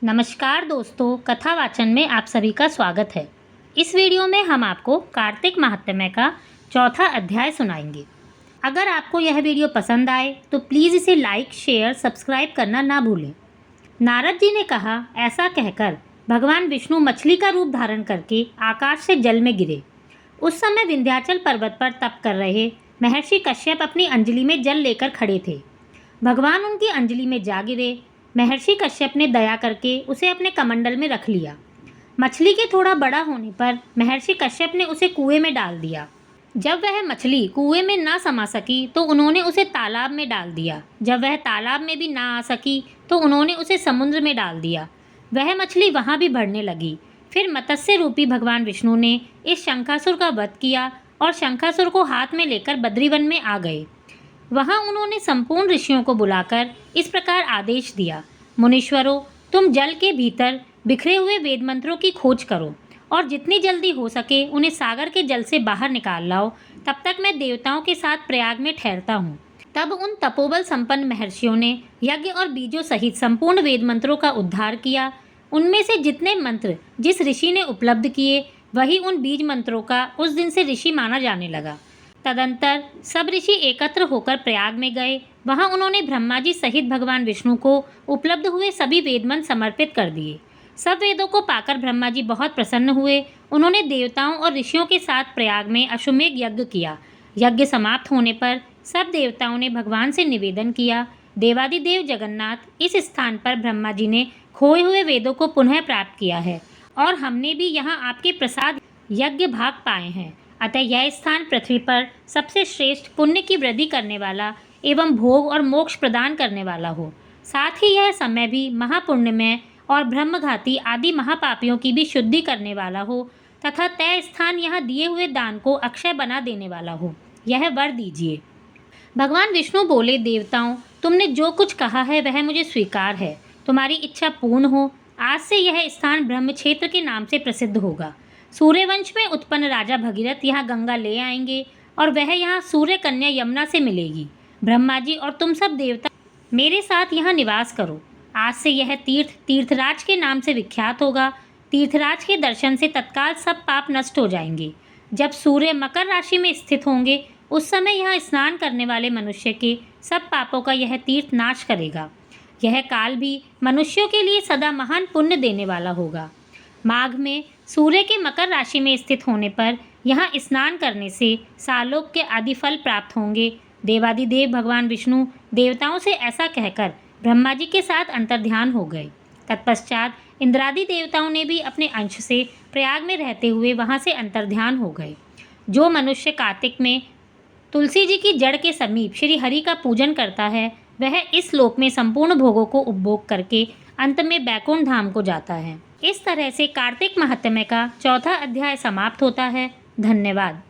नमस्कार दोस्तों, कथा वाचन में आप सभी का स्वागत है। इस वीडियो में हम आपको कार्तिक महात्म्य का चौथा अध्याय सुनाएंगे। अगर आपको यह वीडियो पसंद आए तो प्लीज़ इसे लाइक, शेयर, सब्सक्राइब करना ना भूलें। नारद जी ने कहा, ऐसा कहकर भगवान विष्णु मछली का रूप धारण करके आकाश से जल में गिरे। उस समय विंध्याचल पर्वत पर तप कर रहे महर्षि कश्यप अपनी अंजलि में जल लेकर खड़े थे। भगवान उनकी अंजलि में जा गिरे। महर्षि कश्यप ने दया करके उसे अपने कमंडल में रख लिया। मछली के थोड़ा बड़ा होने पर महर्षि कश्यप ने उसे कुएं में डाल दिया। जब वह मछली कुएं में ना समा सकी तो उन्होंने उसे तालाब में डाल दिया। जब वह तालाब में भी ना आ सकी तो उन्होंने उसे समुद्र में डाल दिया। वह मछली वहाँ भी बढ़ने लगी। फिर मत्स्य रूपी भगवान विष्णु ने इस शंखासुर का वध किया और शंखासुर को हाथ में लेकर बद्रीवन में आ गए। वहाँ उन्होंने संपूर्ण ऋषियों को बुलाकर इस प्रकार आदेश दिया, मुनीश्वरों, तुम जल के भीतर बिखरे हुए वेद मंत्रों की खोज करो और जितनी जल्दी हो सके उन्हें सागर के जल से बाहर निकाल लाओ। तब तक मैं देवताओं के साथ प्रयाग में ठहरता हूँ। तब उन तपोबल संपन्न महर्षियों ने यज्ञ और बीजों सहित संपूर्ण वेद मंत्रों का उद्धार किया। उनमें से जितने मंत्र जिस ऋषि ने उपलब्ध किए वही उन बीज मंत्रों का उस दिन से ऋषि माना जाने लगा। तदंतर सब ऋषि एकत्र होकर प्रयाग में गए। वहां उन्होंने ब्रह्मा जी सहित भगवान विष्णु को उपलब्ध हुए सभी वेद मंत्र समर्पित कर दिए। सब वेदों को पाकर ब्रह्मा जी बहुत प्रसन्न हुए। उन्होंने देवताओं और ऋषियों के साथ प्रयाग में अश्वमेघ यज्ञ किया। यज्ञ समाप्त होने पर सब देवताओं ने भगवान से निवेदन किया, देवादिदेव जगन्नाथ, इस स्थान पर ब्रह्मा जी ने खोए हुए वेदों को पुनः प्राप्त किया है और हमने भी यहाँ आपके प्रसाद यज्ञ भाग पाए हैं। अतः यह स्थान पृथ्वी पर सबसे श्रेष्ठ पुण्य की वृद्धि करने वाला एवं भोग और मोक्ष प्रदान करने वाला हो। साथ ही यह समय भी महापुण्यमय और ब्रह्मघाती आदि महापापियों की भी शुद्धि करने वाला हो तथा तय स्थान यहाँ दिए हुए दान को अक्षय बना देने वाला हो। यह वर दीजिए। भगवान विष्णु बोले, देवताओं, तुमने जो कुछ कहा है वह मुझे स्वीकार है। तुम्हारी इच्छा पूर्ण हो। आज से यह स्थान ब्रह्म क्षेत्र के नाम से प्रसिद्ध होगा। सूर्यवंश में उत्पन्न राजा भगीरथ यहाँ गंगा ले आएंगे और वह यहाँ सूर्य कन्या यमुना से मिलेगी। ब्रह्मा जी और तुम सब देवता मेरे साथ यहाँ निवास करो। आज से यह तीर्थ तीर्थराज के नाम से विख्यात होगा। तीर्थराज के दर्शन से तत्काल सब पाप नष्ट हो जाएंगे। जब सूर्य मकर राशि में स्थित होंगे उस समय यहाँ स्नान करने वाले मनुष्य के सब पापों का यह तीर्थ नाश करेगा। यह काल भी मनुष्यों के लिए सदा महान पुण्य देने वाला होगा। माघ में सूर्य के मकर राशि में स्थित होने पर यहाँ स्नान करने से सालोक के आदि फल प्राप्त होंगे। देवादिदेव भगवान विष्णु देवताओं से ऐसा कहकर ब्रह्मा जी के साथ अंतर्ध्यान हो गए। तत्पश्चात इंद्रादि देवताओं ने भी अपने अंश से प्रयाग में रहते हुए वहाँ से अंतर्ध्यान हो गए। जो मनुष्य कार्तिक में तुलसी जी की जड़ के समीप श्री हरि का पूजन करता है वह इस लोक में संपूर्ण भोगों को उपभोग करके अंत में बैकुंठ धाम को जाता है। इस तरह से कार्तिक महात्म्य का चौथा अध्याय समाप्त होता है। धन्यवाद।